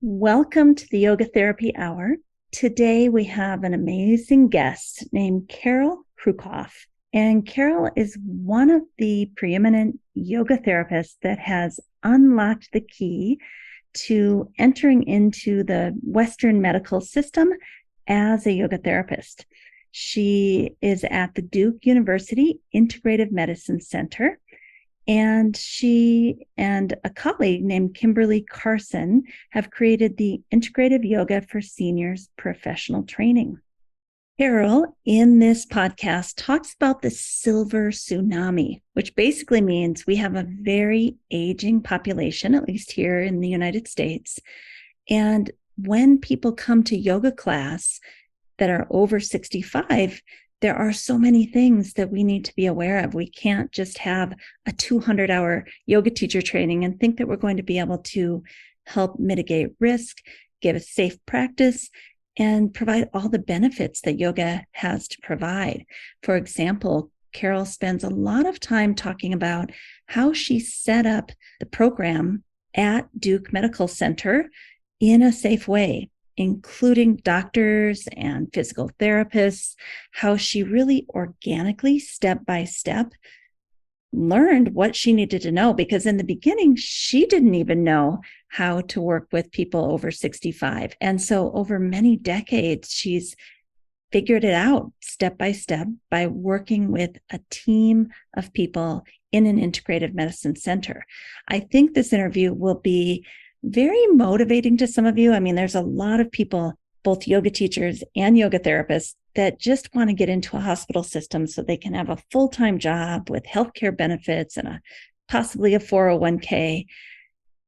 Welcome to the Yoga Therapy Hour. Today we have an amazing guest named Carol Krucoff. And Carol is one of the preeminent yoga therapists that has unlocked the key to entering into the Western medical system as a yoga therapist. She is at the Duke University Integrative Medicine Center. And she and a colleague named Kimberly Carson have created the Integrative Yoga for Seniors professional training. Carol, in this podcast, talks about the silver tsunami, which basically means we have a very aging population, at least here in the United States. And when people come to yoga class that are over 65, there are so many things that we need to be aware of. We can't just have a 200-hour yoga teacher training and think that we're going to be able to help mitigate risk, give a safe practice, and provide all the benefits that yoga has to provide. For example, Carol spends a lot of time talking about how she set up the program at Duke Medical Center in a safe way, including doctors and physical therapists, how she really organically, step by step, learned what she needed to know, because in the beginning, she didn't even know how to work with people over 65. And so over many decades, she's figured it out step by step by working with a team of people in an integrative medicine center. I think this interview will be very motivating to some of you. I mean, there's a lot of people, both yoga teachers and yoga therapists, that just want to get into a hospital system so they can have a full-time job with healthcare benefits and possibly a 401k.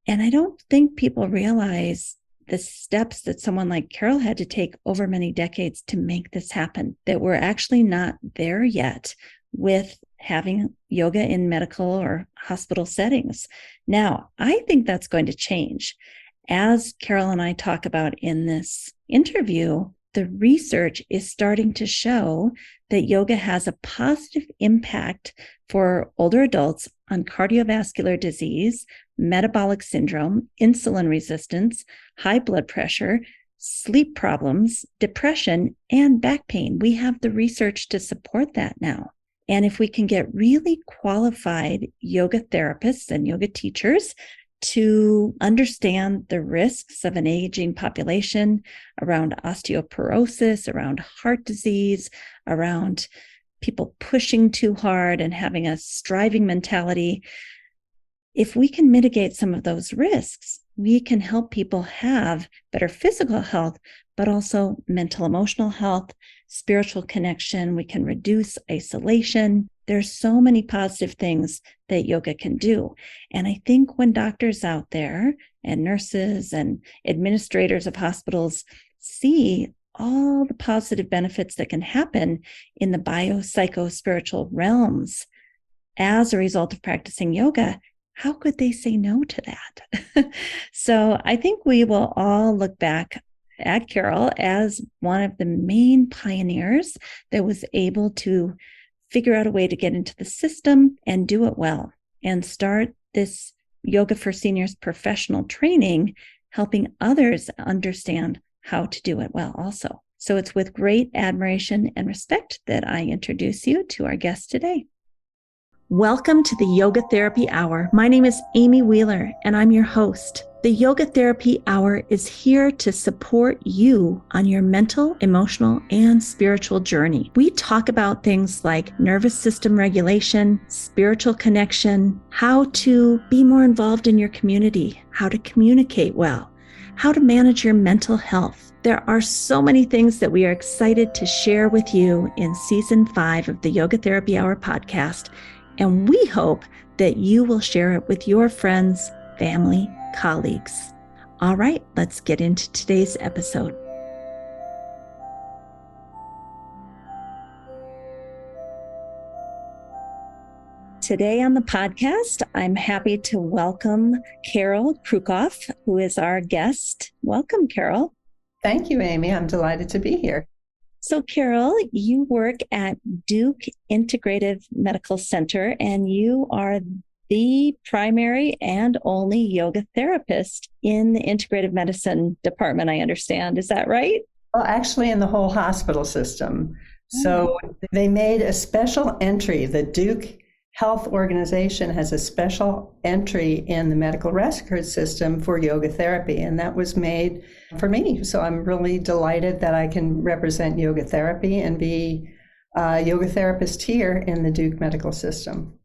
And I don't think people realize the steps that someone like Carol had to take over many decades to make this happen, that we're actually not there yet with having yoga in medical or hospital settings. Now, I think that's going to change. As Carol and I talk about in this interview, the research is starting to show that yoga has a positive impact for older adults on cardiovascular disease, metabolic syndrome, insulin resistance, high blood pressure, sleep problems, depression, and back pain. We have the research to support that now. And if we can get really qualified yoga therapists and yoga teachers to understand the risks of an aging population around osteoporosis, around heart disease, around people pushing too hard and having a striving mentality, if we can mitigate some of those risks, we can help people have better physical health, but also mental, emotional health, spiritual connection. We can reduce isolation. There's so many positive things that yoga can do. And I think when doctors out there and nurses and administrators of hospitals see all the positive benefits that can happen in the bio-psycho-spiritual realms as a result of practicing yoga, how could they say no to that? So I think we will all look back at Carol as one of the main pioneers that was able to figure out a way to get into the system and do it well and start this Yoga for Seniors professional training, helping others understand how to do it well also. So it's with great admiration and respect that I introduce you to our guest today. Welcome to the Yoga Therapy Hour. My name is Amy Wheeler, and I'm your host. The Yoga Therapy Hour is here to support you on your mental, emotional, and spiritual journey. We talk about things like nervous system regulation, spiritual connection, how to be more involved in your community, how to communicate well, how to manage your mental health. There are so many things that we are excited to share with you in Season 5 of the Yoga Therapy Hour podcast, and we hope that you will share it with your friends, family, colleagues. All right, let's get into today's episode. Today on the podcast, I'm happy to welcome Carol Krucoff, who is our guest. Welcome, Carol. Thank you, Amy. I'm delighted to be here. So, Carol, you work at Duke Integrative Medical Center, and you are the primary and only yoga therapist in the integrative medicine department, I understand. Is that right? Well, actually, in the whole hospital system. So they made a special entry. The Duke Health Organization has a special entry in the medical record system for yoga therapy, and that was made for me. So I'm really delighted that I can represent yoga therapy and be a yoga therapist here in the Duke medical system.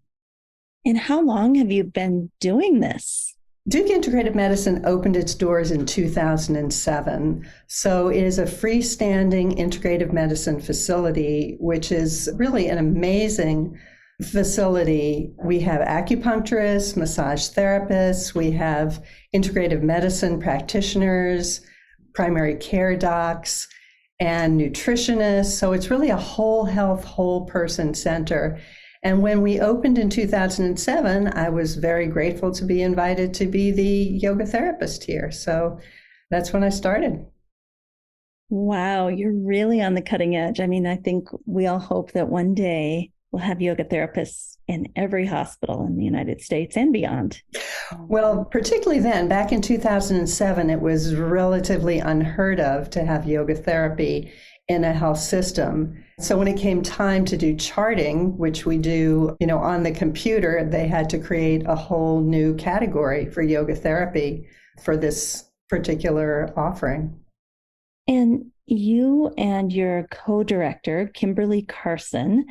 And how long have you been doing this? Duke Integrative Medicine opened its doors in 2007. So it is a freestanding integrative medicine facility, which is really an amazing facility. We have acupuncturists, massage therapists, we have integrative medicine practitioners, primary care docs, and nutritionists. So it's really a whole health, whole person center. And when we opened in 2007, I was very grateful to be invited to be the yoga therapist here. So that's when I started. Wow, you're really on the cutting edge. I mean, I think we all hope that one day we'll have yoga therapists in every hospital in the United States and beyond. Well, particularly then, back in 2007, it was relatively unheard of to have yoga therapy in a health system. So when it came time to do charting, which we do, on the computer, they had to create a whole new category for yoga therapy for this particular offering. And you and your co-director, Kimberly Carson,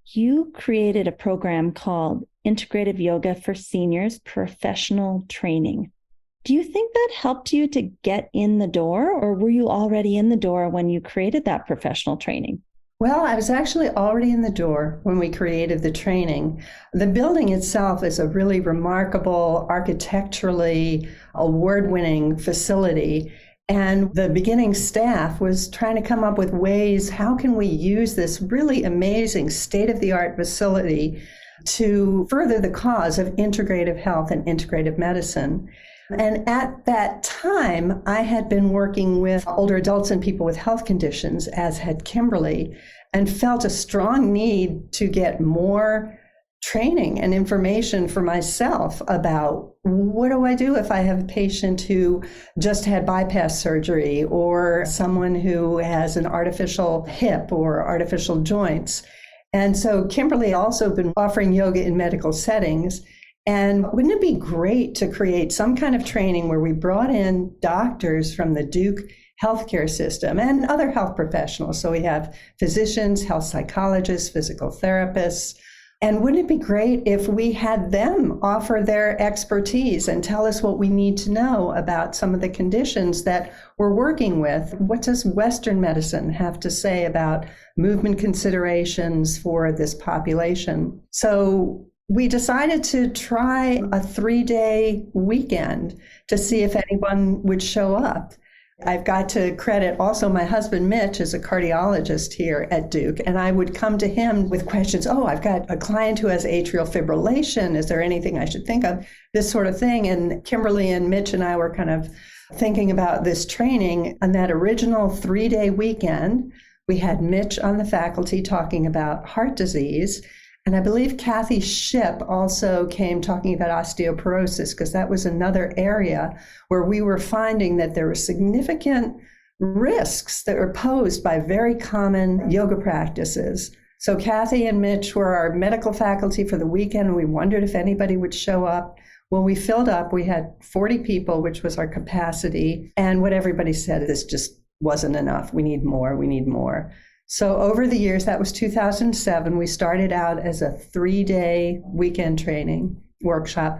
you created a program called Integrative Yoga for Seniors Professional Training. Do you think that helped you to get in the door, or were you already in the door when you created that professional training? Well, I was actually already in the door when we created the training. The building itself is a really remarkable, architecturally award-winning facility. And the beginning staff was trying to come up with ways, how can we use this really amazing state-of-the-art facility to further the cause of integrative health and integrative medicine? And at that time, I had been working with older adults and people with health conditions, as had Kimberly, and felt a strong need to get more training and information for myself about what do I do if I have a patient who just had bypass surgery or someone who has an artificial hip or artificial joints. And so Kimberly also been offering yoga in medical settings. And wouldn't it be great to create some kind of training where we brought in doctors from the Duke healthcare system and other health professionals? So we have physicians, health psychologists, physical therapists. And wouldn't it be great if we had them offer their expertise and tell us what we need to know about some of the conditions that we're working with? What does Western medicine have to say about movement considerations for this population? So we decided to try a 3-day weekend to see if anyone would show up. I've got to credit also my husband, Mitch, is a cardiologist here at Duke, and I would come to him with questions. Oh, I've got a client who has atrial fibrillation. Is there anything I should think of? This sort of thing. And Kimberly and Mitch and I were kind of thinking about this training. On that original 3-day weekend, we had Mitch on the faculty talking about heart disease. And I believe Kathy Shipp also came talking about osteoporosis, because that was another area where we were finding that there were significant risks that were posed by very common yoga practices. So Kathy and Mitch were our medical faculty for the weekend, and we wondered if anybody would show up. Well, we filled up. We had 40 people, which was our capacity. And what everybody said, this just wasn't enough. We need more. We need more. So over the years, that was 2007, we started out as a 3-day weekend training workshop.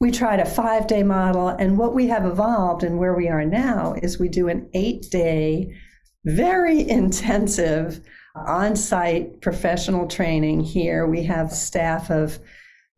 We tried a 5-day model, and what we have evolved and where we are now is we do an 8-day, very intensive on-site professional training here. We have staff of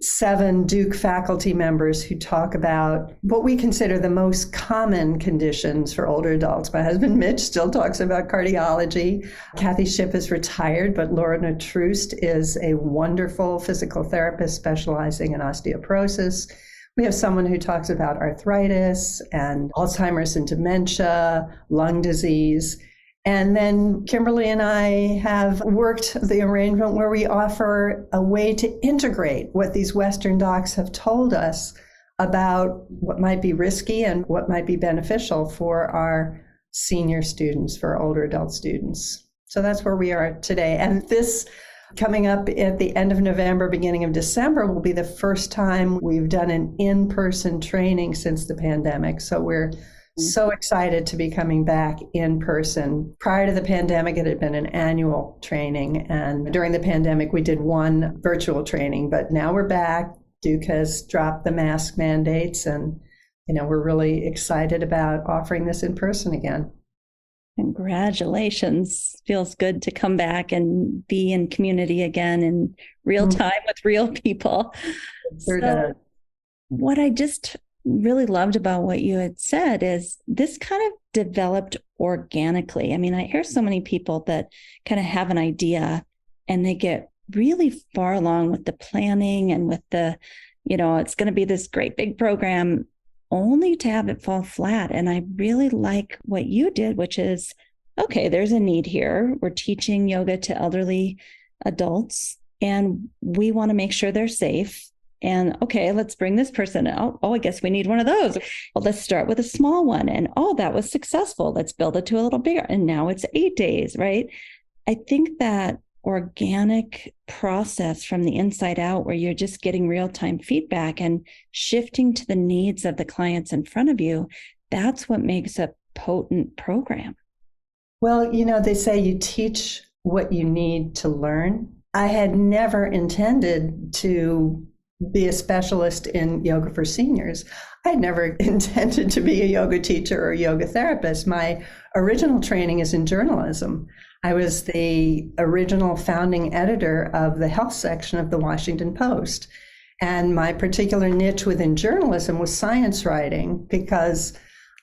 7 Duke faculty members who talk about what we consider the most common conditions for older adults. My husband, Mitch, still talks about cardiology. Kathy Shipp is retired, but Laura Troost is a wonderful physical therapist specializing in osteoporosis. We have someone who talks about arthritis and Alzheimer's and dementia, lung disease. And then Kimberly and I have worked the arrangement where we offer a way to integrate what these Western docs have told us about what might be risky and what might be beneficial for our senior students, for older adult students. So that's where we are today. And this coming up at the end of November, beginning of December, will be the first time we've done an in-person training since the pandemic. So we're so excited to be coming back in person. Prior to the pandemic, it had been an annual training. And during the pandemic, we did one virtual training, but now we're back. Duke has dropped the mask mandates, and we're really excited about offering this in person again. Congratulations. Feels good to come back and be in community again in real time with real people. So what I just really loved about what you had said is this kind of developed organically. I mean, I hear so many people that kind of have an idea and they get really far along with the planning and with the, it's going to be this great big program, only to have it fall flat. And I really like what you did, which is, okay, there's a need here. We're teaching yoga to elderly adults, and we want to make sure they're safe. And okay, let's bring this person out. Oh, I guess we need one of those. Well, let's start with a small one. And oh, that was successful. Let's build it to a little bigger. And now it's 8 days, right? I think that organic process from the inside out, where you're just getting real-time feedback and shifting to the needs of the clients in front of you, that's what makes a potent program. Well, they say you teach what you need to learn. I had never intended to be a specialist in yoga for seniors. I'd never intended to be a yoga teacher or a yoga therapist. My original training is in journalism. I was the original founding editor of the health section of the Washington Post. And my particular niche within journalism was science writing, because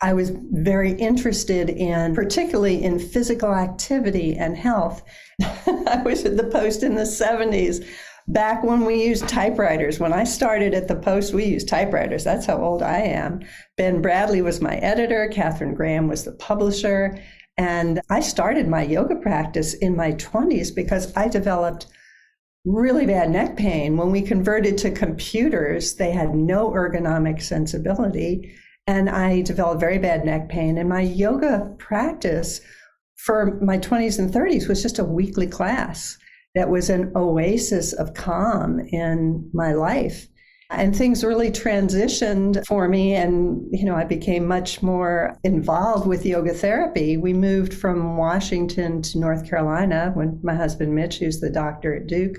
I was very interested in, particularly in physical activity and health. I was at the Post in the 70s, back when we used typewriters. When I started at the Post, we used typewriters. That's how old I am. Ben Bradley was my editor. Catherine Graham was the publisher. And I started my yoga practice in my 20s because I developed really bad neck pain. When we converted to computers, they had no ergonomic sensibility. And I developed very bad neck pain. And my yoga practice for my 20s and 30s was just a weekly class that was an oasis of calm in my life. And things really transitioned for me. And, I became much more involved with yoga therapy. We moved from Washington to North Carolina when my husband, Mitch, who's the doctor at Duke,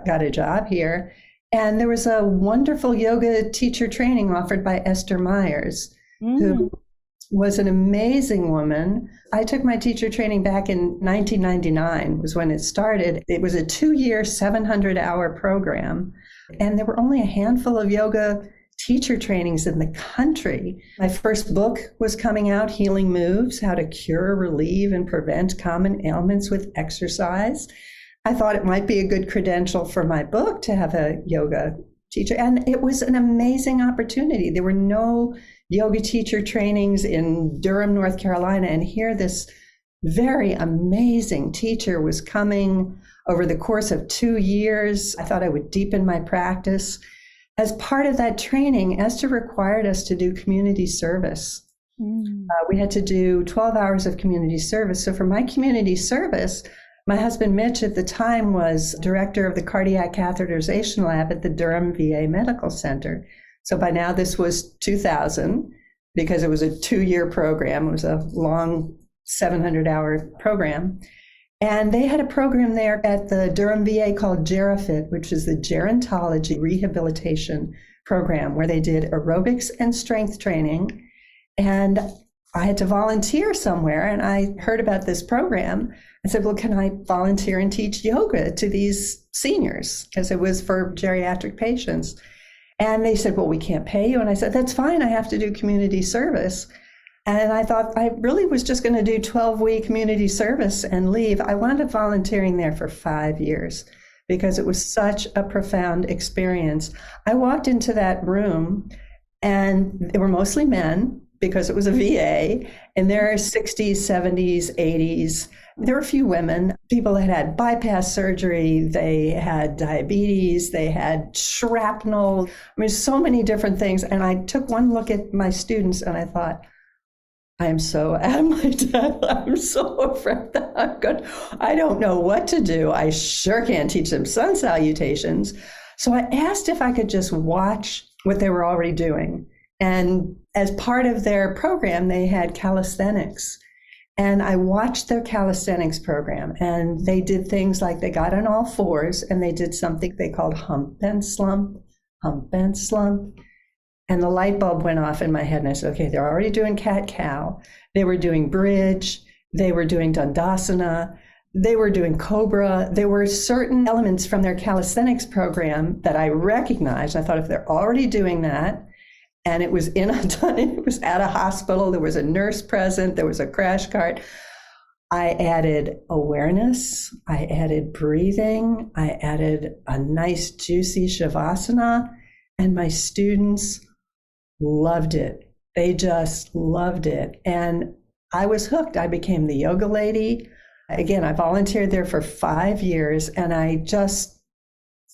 got a job here. And there was a wonderful yoga teacher training offered by Esther Myers, who was an amazing woman. I took my teacher training back in 1999 was when it started. It was a 2-year, 700-hour program. And there were only a handful of yoga teacher trainings in the country. My first book was coming out, Healing Moves, How to Cure, Relieve, and Prevent Common Ailments with Exercise. I thought it might be a good credential for my book to have a yoga teacher. And it was an amazing opportunity. There were no yoga teacher trainings in Durham, North Carolina. And here this very amazing teacher was coming over the course of 2 years. I thought I would deepen my practice. As part of that training, Esther required us to do community service. We had to do 12 hours of community service. So for my community service, my husband, Mitch, at the time was director of the cardiac catheterization lab at the Durham VA Medical Center. So by now this was 2000, because it was a 2-year program. It was a long 700-hour program. And they had a program there at the Durham VA called GeriFit, which is the gerontology rehabilitation program, where they did aerobics and strength training. And I had to volunteer somewhere, and I heard about this program. I said, well, can I volunteer and teach yoga to these seniors? Because it was for geriatric patients. And they said, well, we can't pay you. And I said, that's fine. I have to do community service. And I thought I really was just going to do 12-week community service and leave. I wound up volunteering there for 5 years because it was such a profound experience. I walked into that room and they were mostly men. because it was a VA, and there are 60s, 70s, 80s. There were a few women, people that had bypass surgery, they had diabetes, they had shrapnel. I mean, so many different things. And I took one look at my students and I thought, I am so out of my depth. I'm so afraid that I don't know what to do. I sure can't teach them sun salutations. So I asked if I could just watch what they were already doing. And as part of their program, they had calisthenics. And I watched their calisthenics program, and they did things like they got on all fours and they did something they called hump and slump, hump and slump. And the light bulb went off in my head, and I said, okay, they're already doing cat-cow. They were doing bridge. They were doing dandasana. They were doing cobra. There were certain elements from their calisthenics program that I recognized. I thought, if they're already doing that, and it was it was at a hospital, there was a nurse present, there was a crash cart, I added awareness, I added breathing, I added a nice juicy shavasana, and my students loved it. They just loved it. And I was hooked. I became the yoga lady. Again, I volunteered there for 5 years, and I just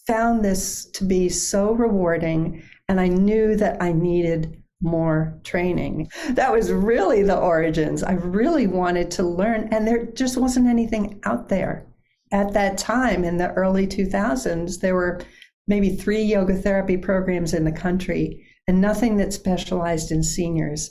found this to be so rewarding. And I knew that I needed more training. That was really the origins. I really wanted to learn, and there just wasn't anything out there. At that time, in the early 2000s, there were maybe 3 yoga therapy programs in the country, and nothing that specialized in seniors.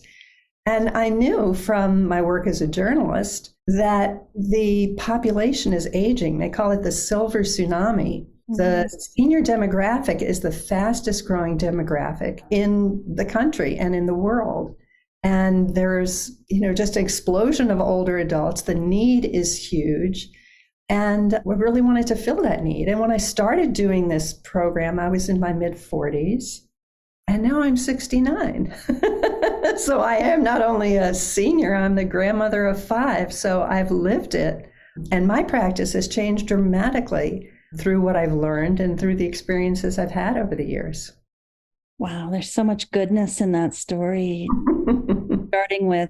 And I knew from my work as a journalist that the population is aging. They call it the silver tsunami. The senior demographic is the fastest growing demographic in the country and in the world. And there's, just an explosion of older adults. The need is huge. And we really wanted to fill that need. And when I started doing this program, I was in my mid-40s. And now I'm 69. So I am not only a senior, I'm the grandmother of 5. So I've lived it. And my practice has changed dramatically through what I've learned and through the experiences I've had over the years. Wow, there's so much goodness in that story. Starting with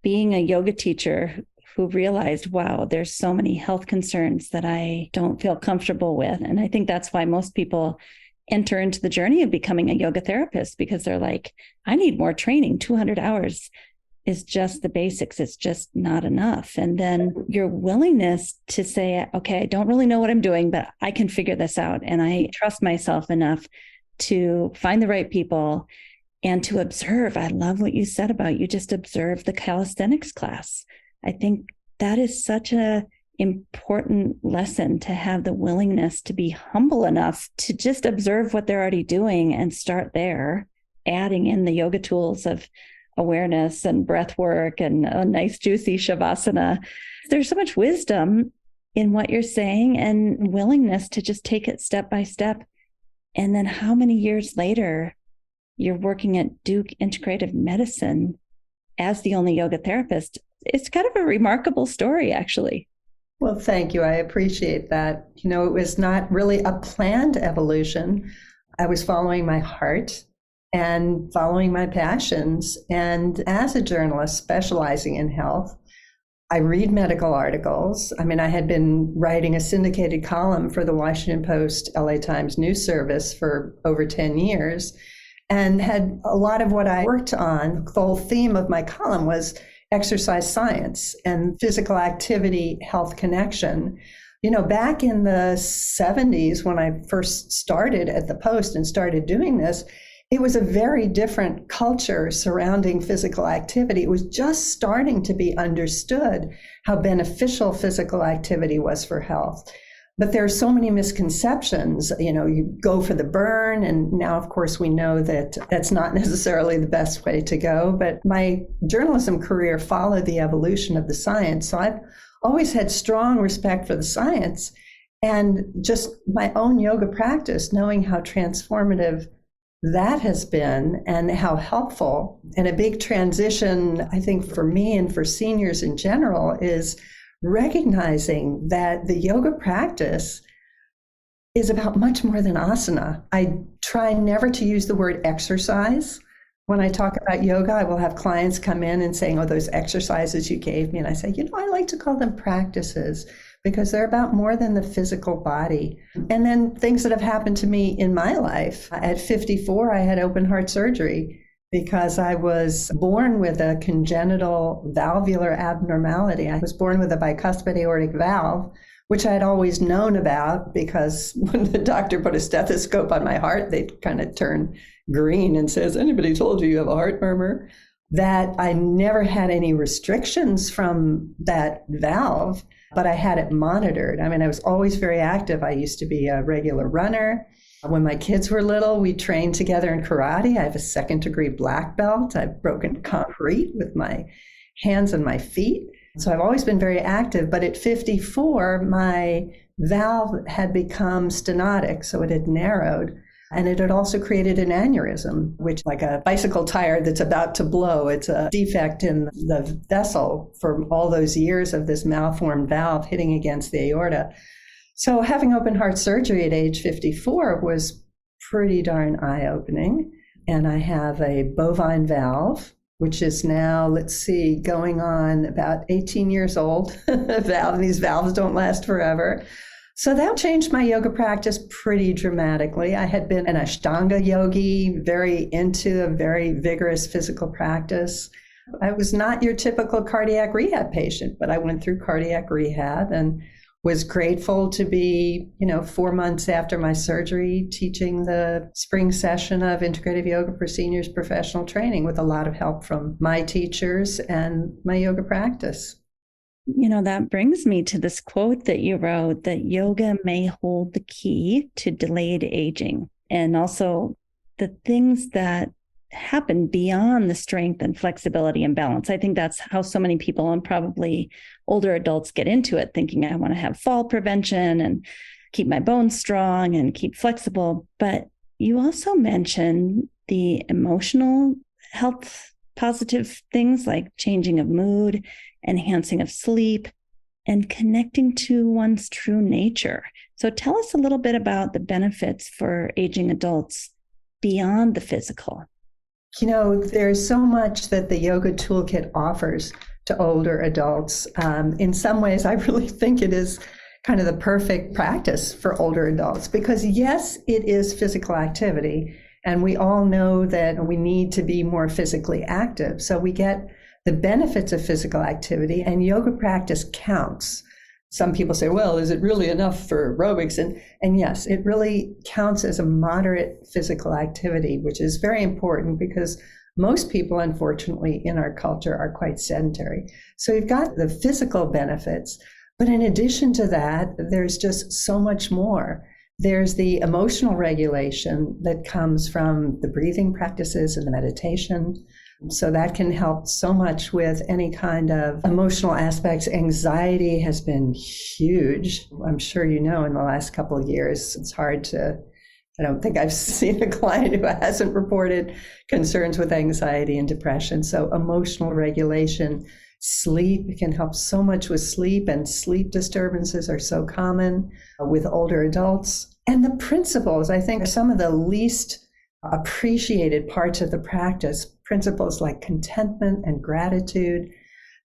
being a yoga teacher who realized, wow, there's so many health concerns that I don't feel comfortable with. And I think that's why most people enter into the journey of becoming a yoga therapist, because they're like, I need more training. 200 hours is just the basics. It's just not enough. And then your willingness to say, okay, I don't really know what I'm doing, but I can figure this out. And I trust myself enough to find the right people and to observe. I love what you said about you just observe the calisthenics class. I think that is such a important lesson, to have the willingness to be humble enough to just observe what they're already doing and start there, adding in the yoga tools of awareness and breath work and a nice juicy shavasana. There's so much wisdom in what you're saying and willingness to just take it step by step. And then how many years later, you're working at Duke Integrative Medicine as the only yoga therapist. It's kind of a remarkable story, actually. Well, thank you. I appreciate that. It was not really a planned evolution. I was following my heart and following my passions. And as a journalist specializing in health, I read medical articles. I mean, I had been writing a syndicated column for the Washington Post, LA Times news service for over 10 years, and had a lot of what I worked on. The whole theme of my column was exercise science and physical activity health connection. Back in the 70s, when I first started at the Post and started doing this, it was a very different culture surrounding physical activity. It was just starting to be understood how beneficial physical activity was for health. But there are so many misconceptions. You go for the burn, and now, of course, we know that that's not necessarily the best way to go. But my journalism career followed the evolution of the science. So I've always had strong respect for the science, and just my own yoga practice, knowing how transformative that has been and how helpful. And a big transition, I think, for me and for seniors in general is recognizing that the yoga practice is about much more than asana. I try never to use the word exercise. When I talk about yoga, I will have clients come in and saying, oh, those exercises you gave me. And I say, I like to call them practices because they're about more than the physical body. And then things that have happened to me in my life. At 54, I had open heart surgery because I was born with a congenital valvular abnormality. I was born with a bicuspid aortic valve, which I had always known about because when the doctor put a stethoscope on my heart, they'd kind of turn green and says, anybody told you have a heart murmur? That I never had any restrictions from that valve, but I had it monitored. I mean, I was always very active. I used to be a regular runner. When my kids were little, we trained together in karate. I have a 2nd-degree black belt. I've broken concrete with my hands and my feet. So I've always been very active, but at 54, my valve had become stenotic, so it had narrowed, and it had also created an aneurysm, which like a bicycle tire that's about to blow. It's a defect in the vessel from all those years of this malformed valve hitting against the aorta. So having open heart surgery at age 54 was pretty darn eye-opening, and I have a bovine valve, which is now, going on about 18 years old. These valves don't last forever. So that changed my yoga practice pretty dramatically. I had been an Ashtanga yogi, very into a very vigorous physical practice. I was not your typical cardiac rehab patient, but I went through cardiac rehab and was grateful to be, 4 months after my surgery, teaching the spring session of Integrative Yoga for Seniors professional training with a lot of help from my teachers and my yoga practice. That brings me to this quote that you wrote, that yoga may hold the key to delayed aging, and also the things that happen beyond the strength and flexibility and balance. I think that's how so many people, and probably older adults, get into it, thinking I want to have fall prevention and keep my bones strong and keep flexible. But you also mentioned the emotional health positive things like changing of mood, enhancing of sleep, and connecting to one's true nature. So tell us a little bit about the benefits for aging adults beyond the physical. There's so much that the yoga toolkit offers to older adults. In some ways, I really think it is kind of the perfect practice for older adults because, yes, it is physical activity. And we all know that we need to be more physically active. So we get the benefits of physical activity, and yoga practice counts. Some people say, well, is it really enough for aerobics? And yes, it really counts as a moderate physical activity, which is very important because most people, unfortunately, in our culture are quite sedentary. So you've got the physical benefits, but in addition to that, there's just so much more. There's the emotional regulation that comes from the breathing practices and the meditation. So that can help so much with any kind of emotional aspects. Anxiety has been huge. I'm sure in the last couple of years, it's hard to, I don't think I've seen a client who hasn't reported concerns with anxiety and depression. So emotional regulation, sleep can help so much with sleep, and sleep disturbances are so common with older adults. And the principles, I think, are some of the least appreciated parts of the practice. Principles like contentment and gratitude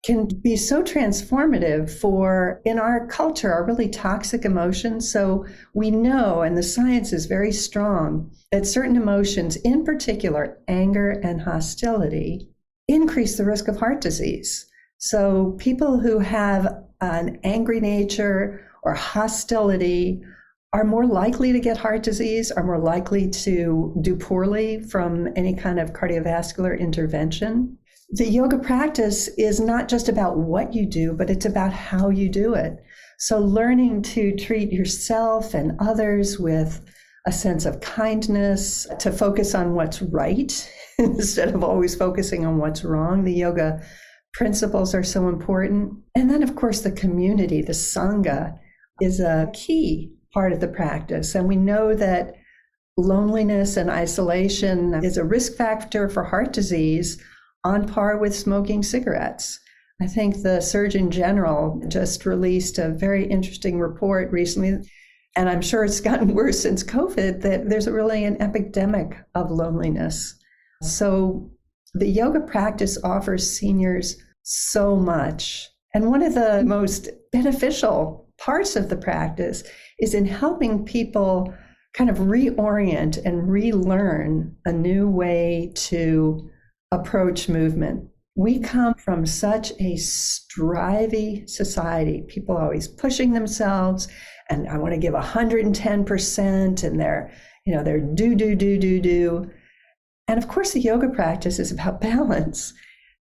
can be so transformative for, in our culture, our really toxic emotions. So we know, and the science is very strong, that certain emotions, in particular anger and hostility, increase the risk of heart disease. So people who have an angry nature or hostility are more likely to get heart disease, are more likely to do poorly from any kind of cardiovascular intervention. The yoga practice is not just about what you do, but it's about how you do it. So learning to treat yourself and others with a sense of kindness, to focus on what's right instead of always focusing on what's wrong. The yoga principles are so important. And then, of course, the community, the sangha, is a key part of the practice. And we know that loneliness and isolation is a risk factor for heart disease on par with smoking cigarettes. I think the Surgeon General just released a very interesting report recently, and I'm sure it's gotten worse since COVID, that there's really an epidemic of loneliness. So the yoga practice offers seniors so much. And one of the most beneficial parts of the practice is in helping people kind of reorient and relearn a new way to approach movement. We come from such a strivey society. People always pushing themselves, and I want to give 110%, and they're do. And of course, the yoga practice is about balance.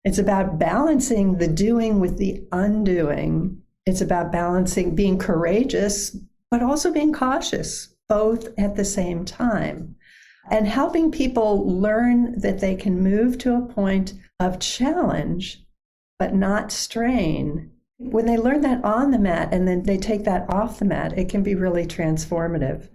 It's about balancing the doing with the undoing. It's about balancing being courageous, but also being cautious, both at the same time, and helping people learn that they can move to a point of challenge, but not strain. When they learn that on the mat and then they take that off the mat, it can be really transformative.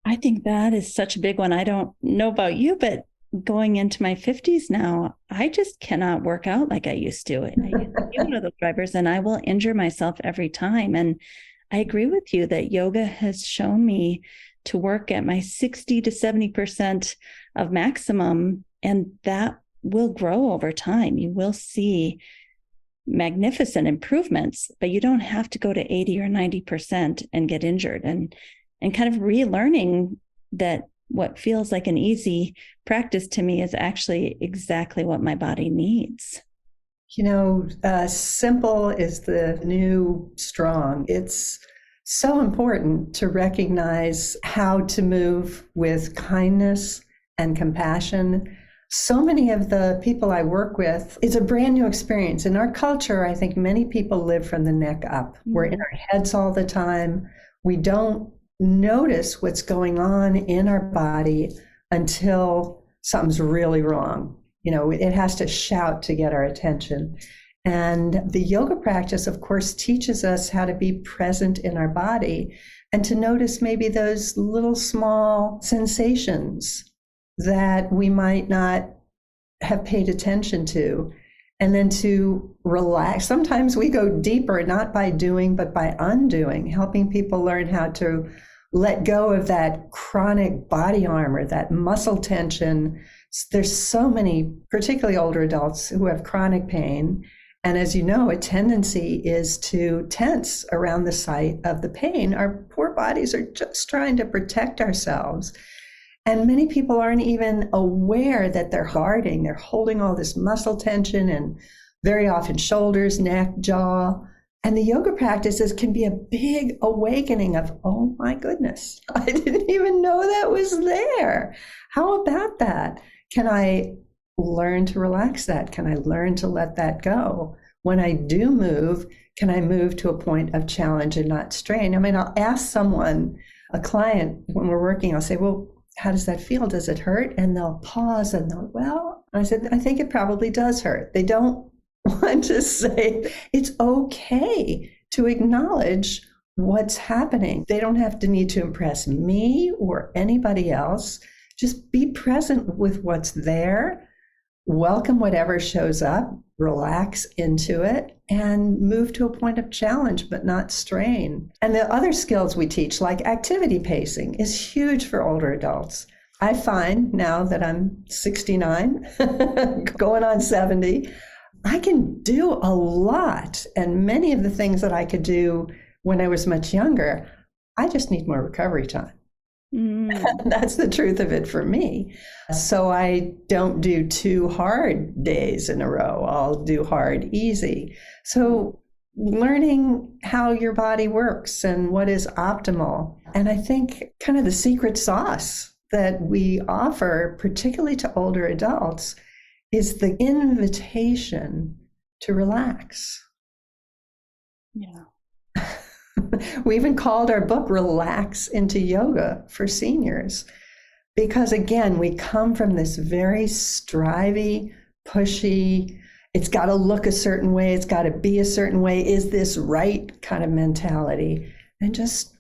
I think that is such a big one. I don't know about you, but going into my 50s now, I just cannot work out like I used to. And I used to be one of those drivers, and I will injure myself every time. And I agree with you that yoga has shown me to work at my 60 to 70% of maximum, and that will grow over time. You will see magnificent improvements, but you don't have to go to 80 or 90% and get injured, and kind of relearning that what feels like an easy practice to me is actually exactly what my body needs. Simple is the new strong. It's so important to recognize how to move with kindness and compassion. So many of the people I work with, it's a brand new experience. In our culture, I think many people live from the neck up. Mm-hmm. We're in our heads all the time. We don't notice what's going on in our body until something's really wrong. It has to shout to get our attention. And the yoga practice, of course, teaches us how to be present in our body and to notice maybe those little small sensations that we might not have paid attention to, and then to relax. Sometimes we go deeper, not by doing, but by undoing, helping people learn how to let go of that chronic body armor, that muscle tension. There's so many, particularly older adults, who have chronic pain. And as you know, a tendency is to tense around the site of the pain. Our poor bodies are just trying to protect ourselves. And many people aren't even aware that they're guarding. They're holding all this muscle tension, and very often shoulders, neck, jaw. And the yoga practices can be a big awakening of, oh my goodness, I didn't even know that was there. How about that? Can I learn to relax that? Can I learn to let that go? When I do move, can I move to a point of challenge and not strain? I mean, I'll ask someone, a client, when we're working, I'll say, well, how does that feel? Does it hurt? And they'll pause and they'll, well, I said, I think it probably does hurt. They don't want to say. It's okay to acknowledge what's happening. They don't have to need to impress me or anybody else. Just be present with what's there, welcome whatever shows up, relax into it, and move to a point of challenge, but not strain. And the other skills we teach, like activity pacing, is huge for older adults. I find now that I'm 69, going on 70, I can do a lot. And many of the things that I could do when I was much younger, I just need more recovery time. That's the truth of it for me. So I don't do 2 hard days in a row. I'll do hard, easy. So learning how your body works and what is optimal. And I think kind of the secret sauce that we offer, particularly to older adults, is the invitation to relax. Yeah. We even called our book Relax into Yoga for Seniors, because again, we come from this very strivey, pushy, it's got to look a certain way, it's got to be a certain way, is this right kind of mentality, and just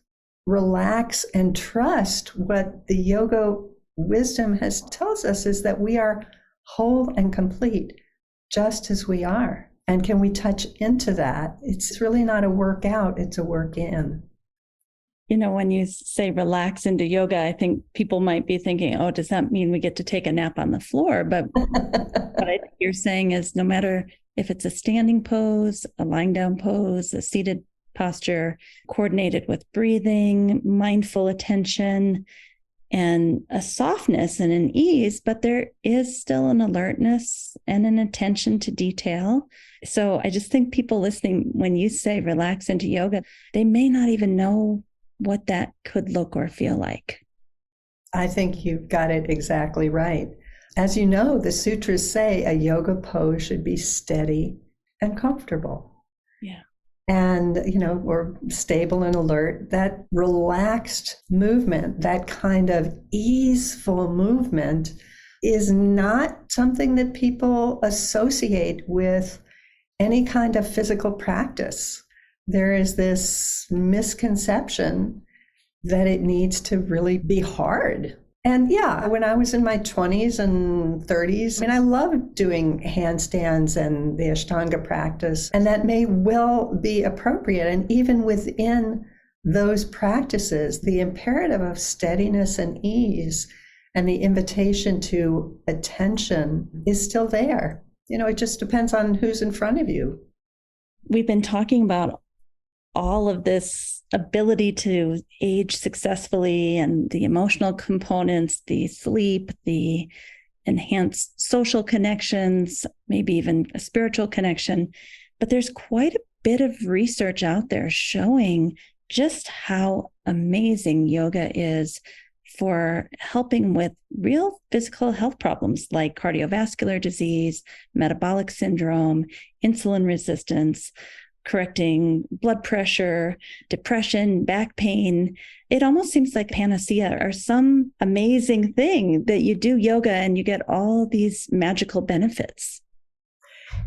relax and trust what the yoga wisdom tells us is that we are whole and complete just as we are. And can we touch into that? It's really not a work out, it's a work in. When you say relax into yoga, I think people might be thinking, oh, does that mean we get to take a nap on the floor? But what I think you're saying is no matter if it's a standing pose, a lying down pose, a seated posture, coordinated with breathing, mindful attention, and a softness and an ease, but there is still an alertness and an attention to detail. So I just think people listening, when you say relax into yoga, they may not even know what that could look or feel like. I think you've got it exactly right. As you know, the sutras say a yoga pose should be steady and comfortable. Yeah. And, we're stable and alert. That relaxed movement, that kind of easeful movement is not something that people associate with any kind of physical practice. There is this misconception that it needs to really be hard. And yeah, when I was in my 20s and 30s, I loved doing handstands and the Ashtanga practice, and that may well be appropriate. And even within those practices, the imperative of steadiness and ease and the invitation to attention is still there. It just depends on who's in front of you. We've been talking about all of this ability to age successfully and the emotional components, the sleep, the enhanced social connections, maybe even a spiritual connection. But there's quite a bit of research out there showing just how amazing yoga is for helping with real physical health problems like cardiovascular disease, metabolic syndrome, insulin resistance, correcting blood pressure, depression, back pain. It almost seems like panacea or some amazing thing that you do yoga and you get all these magical benefits.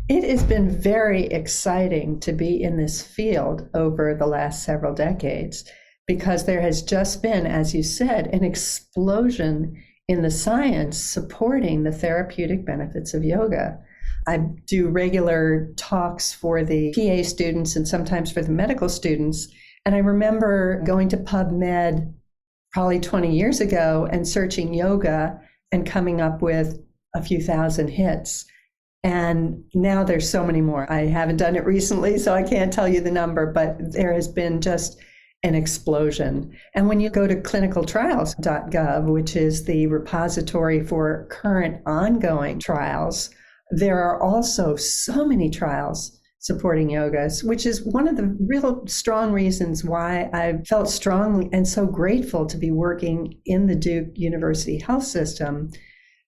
It has been very exciting to be in this field over the last several decades because there has just been, as you said, an explosion in the science supporting the therapeutic benefits of yoga. I do regular talks for the PA students and sometimes for the medical students. And I remember going to PubMed probably 20 years ago and searching yoga and coming up with a few thousand hits. And now there's so many more. I haven't done it recently, so I can't tell you the number, but there has been just an explosion. And when you go to clinicaltrials.gov, which is the repository for current ongoing trials, there are also so many trials supporting yoga, which is one of the real strong reasons why I felt strongly and so grateful to be working in the Duke University Health System,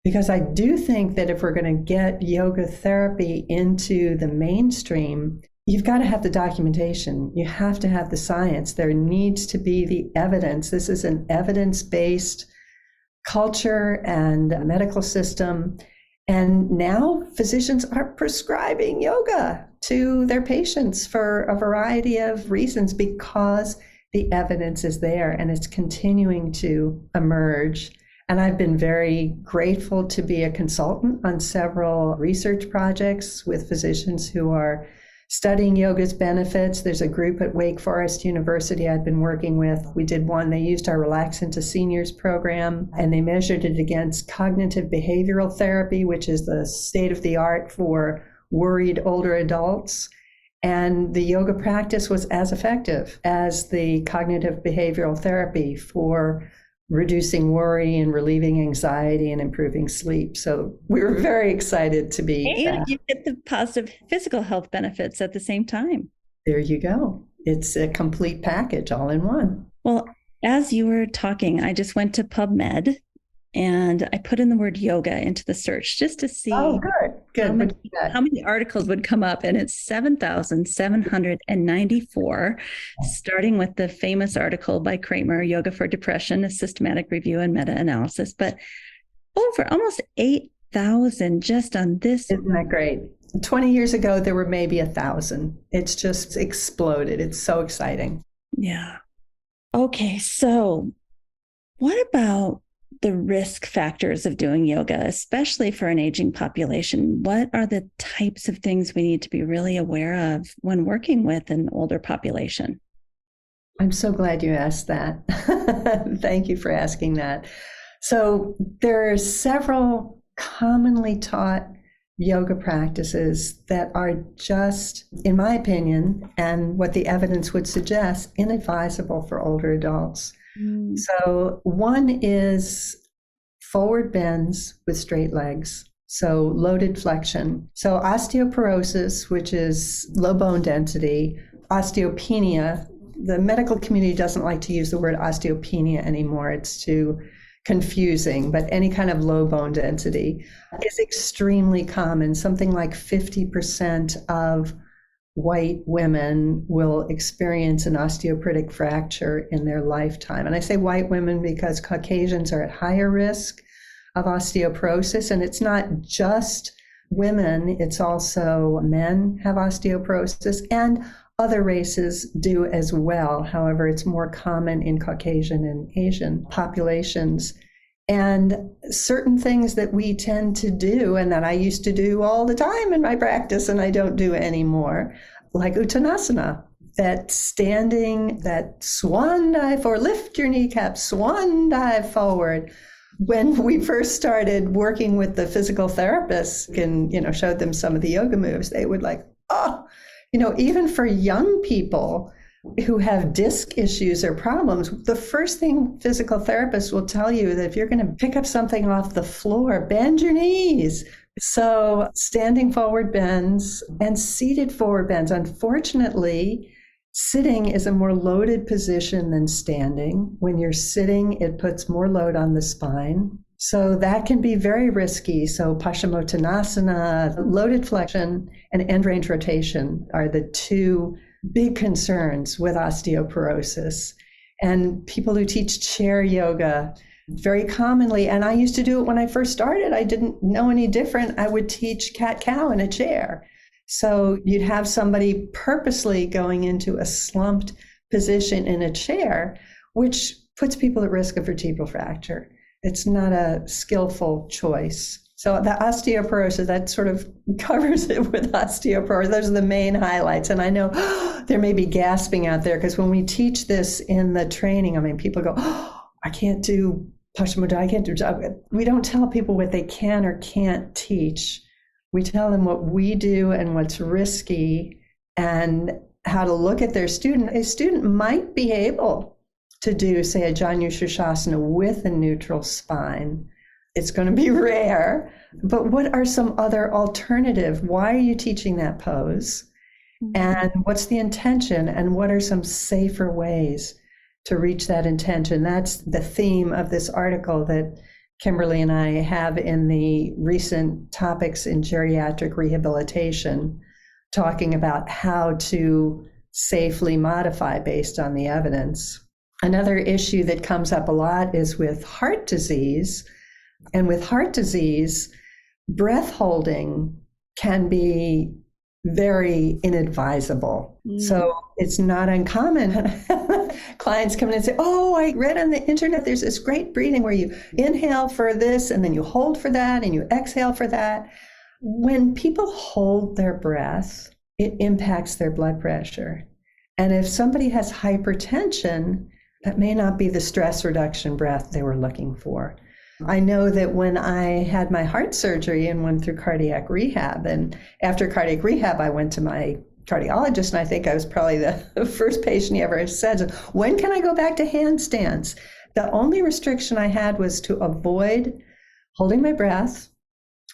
because I do think that if we're going to get yoga therapy into the mainstream, you've got to have the documentation. You have to have the science. There needs to be the evidence. This is an evidence-based culture and medical system. And now physicians are prescribing yoga to their patients for a variety of reasons because the evidence is there and it's continuing to emerge. And I've been very grateful to be a consultant on several research projects with physicians who are studying yoga's benefits. There's a group at Wake Forest University I've been working with. We did one, they used our Relax into Seniors program, and they measured it against cognitive behavioral therapy, which is the state of the art for worried older adults. And the yoga practice was as effective as the cognitive behavioral therapy for reducing worry and relieving anxiety and improving sleep. So we were very excited to be. And you get the positive physical health benefits at the same time. There you go. It's a complete package all in one. Well, as you were talking, I just went to PubMed and I put in the word yoga into the search just to see how many articles would come up. And it's 7,794, starting with the famous article by Kramer, Yoga for Depression, a systematic review and meta-analysis, but over almost 8,000 just on this. Isn't that great? 20 years ago, there were maybe 1,000. It's just exploded. It's so exciting. Yeah. Okay. So what about the risk factors of doing yoga, especially for an aging population? What are the types of things we need to be really aware of when working with an older population? I'm so glad you asked that. Thank you for asking that. So there are several commonly taught yoga practices that are just, in my opinion, and what the evidence would suggest, inadvisable for older adults. So one is forward bends with straight legs. So loaded flexion. So osteoporosis, which is low bone density, osteopenia. The medical community doesn't like to use the word osteopenia anymore. It's too confusing, but any kind of low bone density is extremely common. Something like 50% of white women will experience an osteoporotic fracture in their lifetime. And I say white women because Caucasians are at higher risk of osteoporosis. And it's not just women, it's also men have osteoporosis, and other races do as well. However, it's more common in Caucasian and Asian populations. And certain things that we tend to do, and that I used to do all the time in my practice and I don't do anymore, like Uttanasana, that standing, that swan dive, or lift your kneecap, swan dive forward. When we first started working with the physical therapists and, showed them some of the yoga moves, they would like, oh, even for young people who have disc issues or problems, the first thing physical therapists will tell you that if you're going to pick up something off the floor, bend your knees. So standing forward bends and seated forward bends. Unfortunately, sitting is a more loaded position than standing. When you're sitting, it puts more load on the spine. So that can be very risky. So Paschimottanasana, loaded flexion, and end range rotation are the two big concerns with osteoporosis. And people who teach chair yoga very commonly, and I used to do it when I first started, I didn't know any different. I would teach cat-cow in a chair. So you'd have somebody purposely going into a slumped position in a chair, which puts people at risk of vertebral fracture. It's not a skillful choice. So the osteoporosis, that sort of covers it with osteoporosis. Those are the main highlights. And I know there may be gasping out there, because when we teach this in the training, people go, I can't do Paschimottanasana, I can't do. We don't tell people what they can or can't teach. We tell them what we do and what's risky and how to look at their student. A student might be able to do, say, a Janu Shirshasana with a neutral spine. It's going to be rare, but what are some other alternative? Why are you teaching that pose? And what's the intention? And what are some safer ways to reach that intention? That's the theme of this article that Kimberly and I have in the recent topics in geriatric rehabilitation, talking about how to safely modify based on the evidence. Another issue that comes up a lot is with heart disease. And with heart disease, breath holding can be very inadvisable. So it's not uncommon. Clients come in and say, oh, I read on the internet, there's this great breathing where you inhale for this and then you hold for that and you exhale for that. When people hold their breath, it impacts their blood pressure. And if somebody has hypertension, that may not be the stress reduction breath they were looking for. I know that when I had my heart surgery and went through cardiac rehab, and after cardiac rehab, I went to my cardiologist, and I think I was probably the first patient he ever said, when can I go back to handstands? The only restriction I had was to avoid holding my breath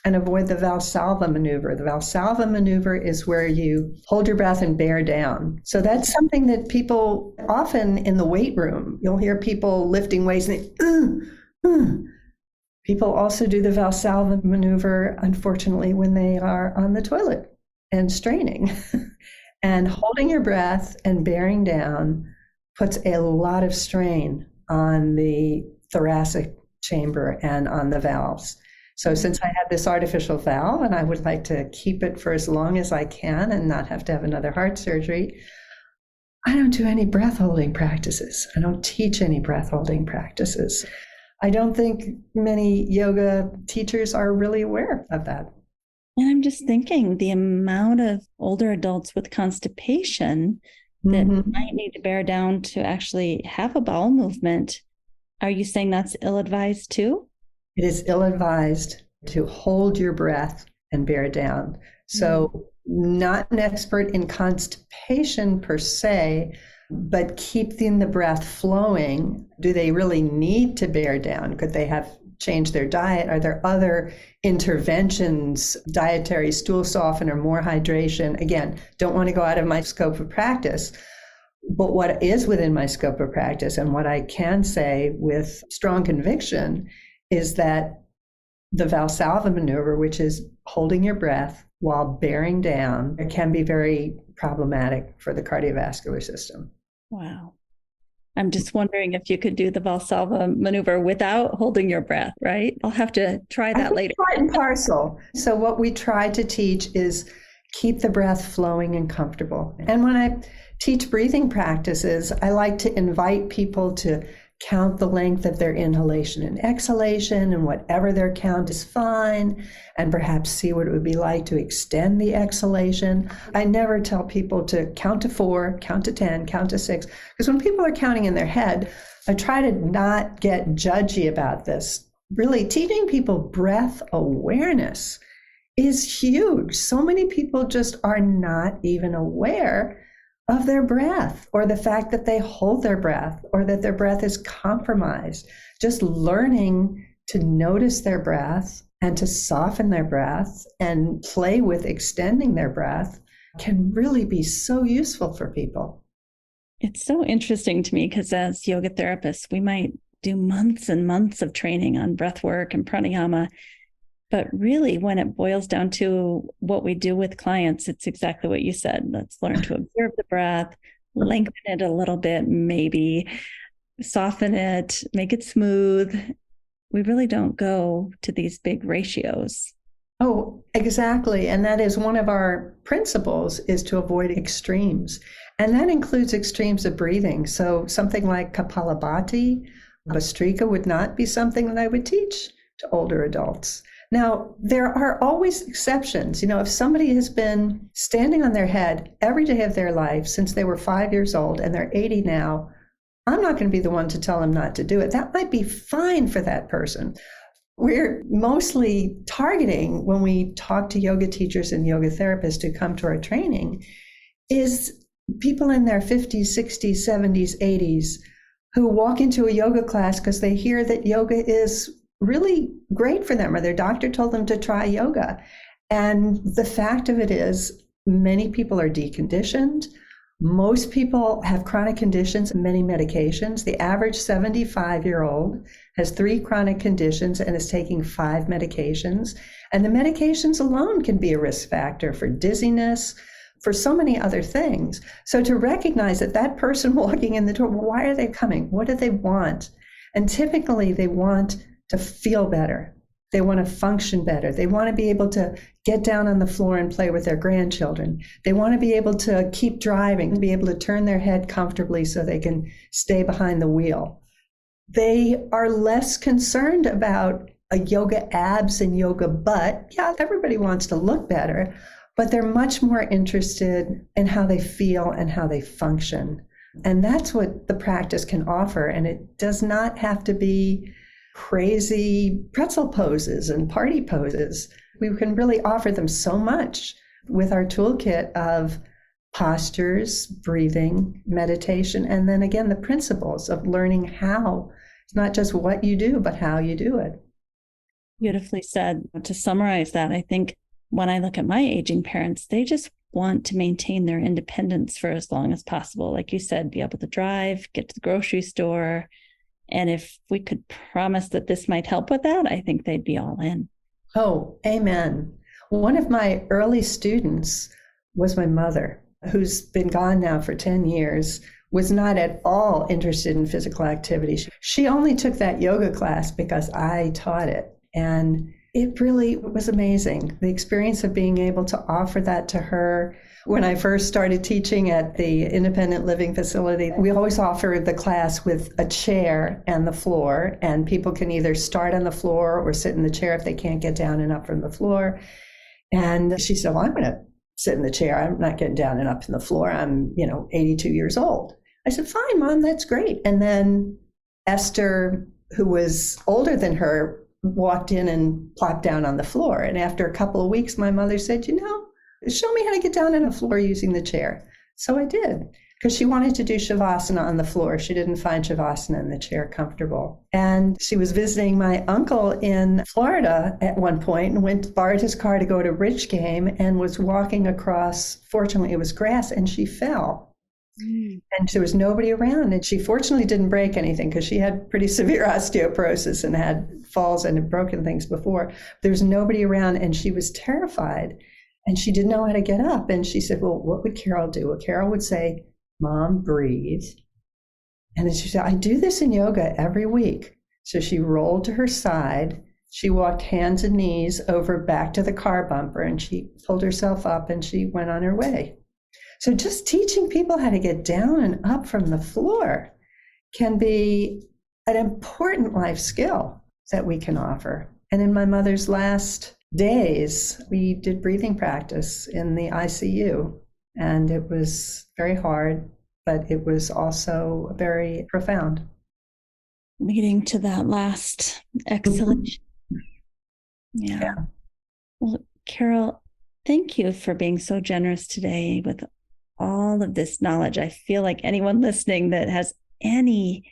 and avoid the Valsalva maneuver. The Valsalva maneuver is where you hold your breath and bear down. So that's something that people often in the weight room, you'll hear people lifting weights and they, People also do the Valsalva maneuver, unfortunately, when they are on the toilet and straining. And holding your breath and bearing down puts a lot of strain on the thoracic chamber and on the valves. So since I have this artificial valve and I would like to keep it for as long as I can and not have to have another heart surgery, I don't do any breath holding practices. I don't teach any breath holding practices. I don't think many yoga teachers are really aware of that. And I'm just thinking the amount of older adults with constipation that Mhm. might need to bear down to actually have a bowel movement. Are you saying that's ill-advised too? It is ill-advised to hold your breath and bear down. So, not an expert in constipation per se, but keeping the breath flowing. Do they really need to bear down? Could they have changed their diet? Are there other interventions, dietary, stool softener, more hydration? Again, don't want to go out of my scope of practice. But what is within my scope of practice and what I can say with strong conviction is that the Valsalva maneuver, which is holding your breath while bearing down, it can be very problematic for the cardiovascular system. Wow. I'm just wondering if you could do the Valsalva maneuver without holding your breath, right? I'll have to try that later. Part and parcel. So what we try to teach is keep the breath flowing and comfortable. And when I teach breathing practices, I like to invite people to count the length of their inhalation and exhalation, and whatever their count is fine, and perhaps see what it would be like to extend the exhalation. I never tell people to count to 4, count to 10, count to 6, because when people are counting in their head, I try to not get judgy about this. Really, teaching people breath awareness is huge. So many people just are not even aware of their breath, or the fact that they hold their breath, or that their breath is compromised. Just learning to notice their breath and to soften their breath and play with extending their breath can really be so useful for people. It's so interesting to me because as yoga therapists, we might do months and months of training on breath work and pranayama. But really, when it boils down to what we do with clients, it's exactly what you said. Let's learn to observe the breath, lengthen it a little bit, maybe soften it, make it smooth. We really don't go to these big ratios. Oh, exactly. And that is one of our principles, is to avoid extremes. And that includes extremes of breathing. So something like Kapalabhati, Bhastrika would not be something that I would teach to older adults. Now, there are always exceptions. If somebody has been standing on their head every day of their life since they were 5 years old and they're 80 now, I'm not going to be the one to tell them not to do it. That might be fine for that person. We're mostly targeting, when we talk to yoga teachers and yoga therapists who come to our training, is people in their 50s, 60s, 70s, 80s who walk into a yoga class because they hear that yoga is really great for them, or their doctor told them to try yoga. And the fact of it is, many people are deconditioned. Most people have chronic conditions and many medications. The average 75-year-old has 3 chronic conditions and is taking 5 medications. And the medications alone can be a risk factor for dizziness, for so many other things. So to recognize that that person walking in the door, why are they coming? What do they want? And typically they want to feel better. They want to function better. They want to be able to get down on the floor and play with their grandchildren. They want to be able to keep driving, be able to turn their head comfortably so they can stay behind the wheel. They are less concerned about a yoga abs and yoga butt. Yeah, everybody wants to look better, but they're much more interested in how they feel and how they function. And that's what the practice can offer. And it does not have to be crazy pretzel poses and party poses. We can really offer them so much with our toolkit of postures, breathing, meditation, and then again, the principles of learning how. It's not just what you do, but how you do it. Beautifully said. To summarize that, I think when I look at my aging parents, they just want to maintain their independence for as long as possible. Like you said, be able to drive, get to the grocery store. And if we could promise that this might help with that, I think they'd be all in. Oh, amen. One of my early students was my mother, who's been gone now for 10 years, was not at all interested in physical activity. She only took that yoga class because I taught it. And it really was amazing, the experience of being able to offer that to her. When I first started teaching at the independent living facility, we always offered the class with a chair and the floor, and people can either start on the floor or sit in the chair if they can't get down and up from the floor. And she said, well, I'm going to sit in the chair. I'm not getting down and up in the floor. I'm, 82 years old. I said, fine, Mom, that's great. And then Esther, who was older than her, walked in and plopped down on the floor. And after a couple of weeks, my mother said, show me how to get down on the floor using the chair. So I did, because she wanted to do Shavasana on the floor. She didn't find Shavasana in the chair comfortable. And she was visiting my uncle in Florida at one point and borrowed his car to go to a bridge game and was walking across, fortunately it was grass, and she fell. And there was nobody around. And she fortunately didn't break anything, because she had pretty severe osteoporosis and had falls and had broken things before. There was nobody around, and she was terrified. And she didn't know how to get up. And she said, well, what would Carol do? Well, Carol would say, Mom, breathe. And then she said, I do this in yoga every week. So she rolled to her side. She walked hands and knees over back to the car bumper, and she pulled herself up and she went on her way. So just teaching people how to get down and up from the floor can be an important life skill that we can offer. And in my mother's last days, we did breathing practice in the ICU, and it was very hard, but it was also very profound. Leading to that last exhalation. Yeah. Well, Carol, thank you for being so generous today with all of this knowledge. I feel like anyone listening that has any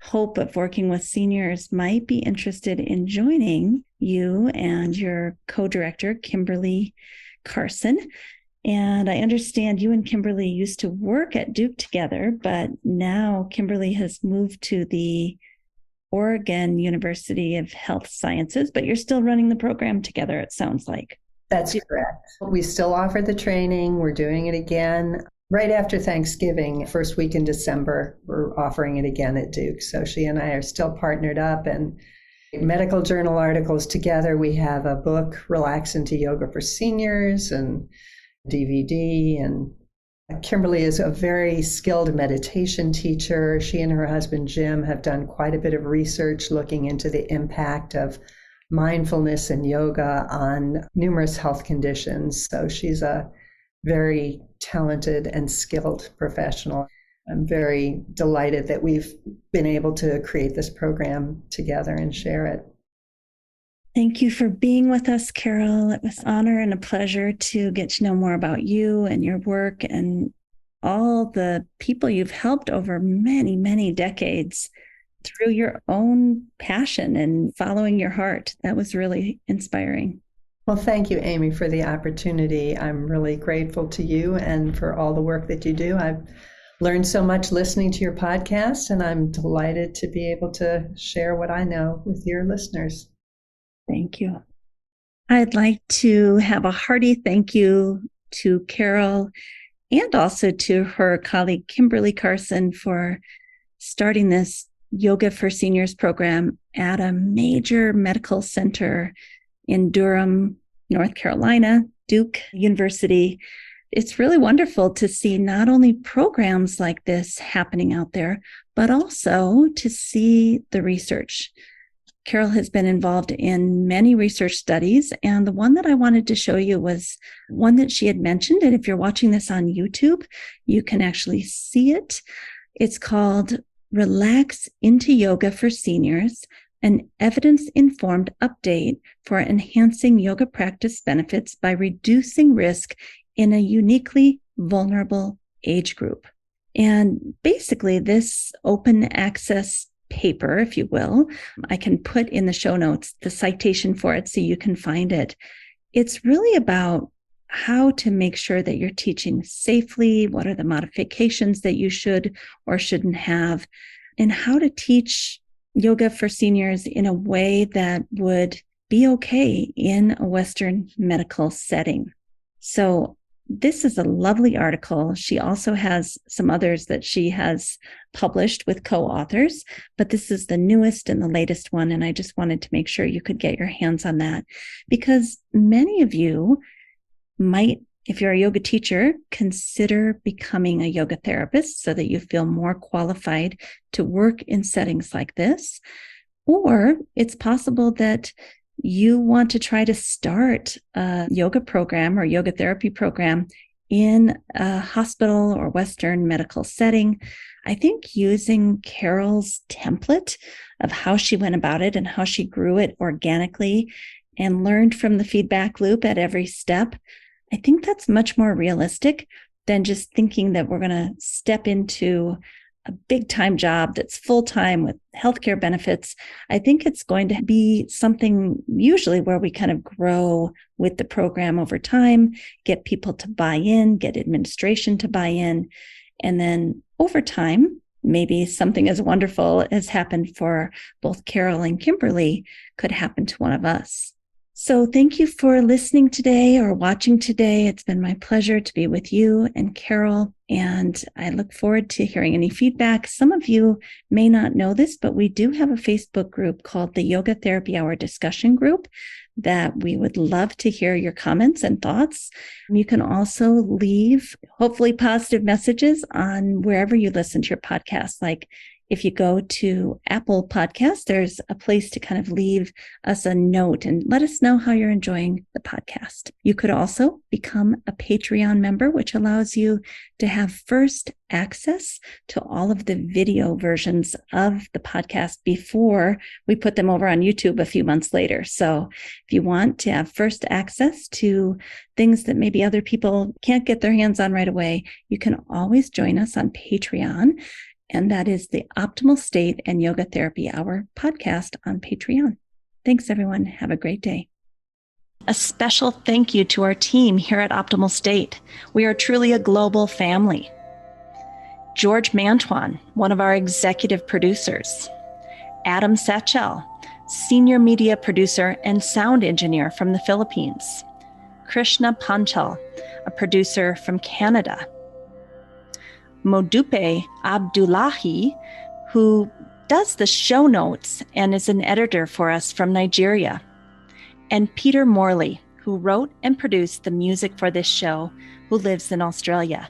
hope of working with seniors might be interested in joining you and your co-director, Kimberly Carson. And I understand you and Kimberly used to work at Duke together, but now Kimberly has moved to the Oregon University of Health Sciences, but you're still running the program together, it sounds like. That's correct. We still offer the training. We're doing it again right after Thanksgiving, first week in December. We're offering it again at Duke. So she and I are still partnered up, and medical journal articles together. We have a book, Relax into Yoga for Seniors, and DVD. And Kimberly is a very skilled meditation teacher. She and her husband, Jim, have done quite a bit of research looking into the impact of mindfulness and yoga on numerous health conditions. So she's a very talented and skilled professional. I'm very delighted that we've been able to create this program together and share it. Thank you for being with us, Carol. It was an honor and a pleasure to get to know more about you and your work and all the people you've helped over many, many decades through your own passion and following your heart. That was really inspiring. Well, thank you, Amy, for the opportunity. I'm really grateful to you and for all the work that you do. I've learned so much listening to your podcast, and I'm delighted to be able to share what I know with your listeners. Thank you. I'd like to have a hearty thank you to Carol and also to her colleague, Kimberly Carson, for starting this Yoga for Seniors program at a major medical center in Durham, North Carolina, Duke University. It's really wonderful to see not only programs like this happening out there, but also to see the research. Carol has been involved in many research studies, and the one that I wanted to show you was one that she had mentioned. And if you're watching this on YouTube, you can actually see it. It's called Relax into Yoga for Seniors, an evidence-informed update for enhancing yoga practice benefits by reducing risk in a uniquely vulnerable age group. And basically, this open access paper, if you will, I can put in the show notes the citation for it so you can find it. It's really about how to make sure that you're teaching safely, what are the modifications that you should or shouldn't have, and how to teach yoga for seniors in a way that would be okay in a Western medical setting. So this is a lovely article. She also has some others that she has published with co-authors, but this is the newest and the latest one. And I just wanted to make sure you could get your hands on that, because many of you might, if you're a yoga teacher, consider becoming a yoga therapist so that you feel more qualified to work in settings like this. Or it's possible that you want to try to start a yoga program or yoga therapy program in a hospital or Western medical setting, I think using Carol's template of how she went about it and how she grew it organically and learned from the feedback loop at every step, I think that's much more realistic than just thinking that we're going to step into a big time job that's full time with healthcare benefits. I think it's going to be something usually where we kind of grow with the program over time, get people to buy in, get administration to buy in. And then over time, maybe something as wonderful as happened for both Carol and Kimberly could happen to one of us. So thank you for listening today or watching today. It's been my pleasure to be with you and Carol, and I look forward to hearing any feedback. Some of you may not know this, but we do have a Facebook group called the Yoga Therapy Hour Discussion Group that we would love to hear your comments and thoughts. You can also leave hopefully positive messages on wherever you listen to your podcast. Like if you go to Apple Podcasts, there's a place to kind of leave us a note and let us know how you're enjoying the podcast. You could also become a Patreon member, which allows you to have first access to all of the video versions of the podcast before we put them over on YouTube a few months later. So if you want to have first access to things that maybe other people can't get their hands on right away, you can always join us on Patreon. And that is the Optimal State and Yoga Therapy Hour podcast on Patreon. Thanks, everyone. Have a great day. A special thank you to our team here at Optimal State. We are truly a global family. George Mantuan, one of our executive producers. Adam Satchel, senior media producer and sound engineer from the Philippines. Krishna Panchal, a producer from Canada. Modupe Abdullahi, who does the show notes and is an editor for us from Nigeria. And Peter Morley, who wrote and produced the music for this show, who lives in Australia.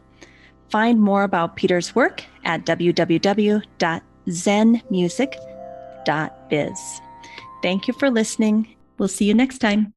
Find more about Peter's work at www.zenmusic.biz. Thank you for listening. We'll see you next time.